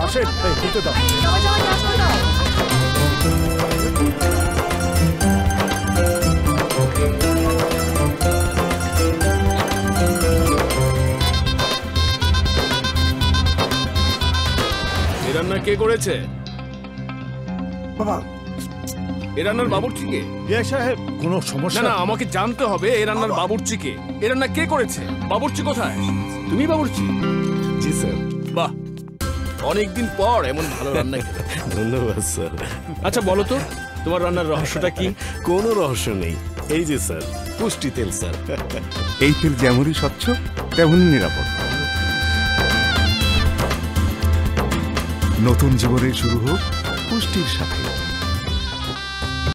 আসেন, খুলতে দাও। এ রান্না কে করেছে? বাবা, এ রান্নার বাবুর্চি কে? ইয়ে সাহেব, কোনো না সমস্যা? না, আমাকে জানতে হবে এ রান্নার বাবুর্চি কে। এ রান্না কে করেছে? বাবুর্চি কোথায়? তুমি বাবুর্চি? জি স্যার। বাহ, অনেকদিন পর এমন ভালো রান্না খেতে। ধন্যবাদ স্যার। আচ্ছা বলো তো, তোমার রান্নার রহস্যটা কি? কোনো রহস্য নেই, এই যে স্যার পুষ্টি তেল স্যার। এই তেল যেমনই স্বচ্ছ তেমনই নিরাপদ। নতুন জীবনের শুরু হোক পুষ্টির সাথে।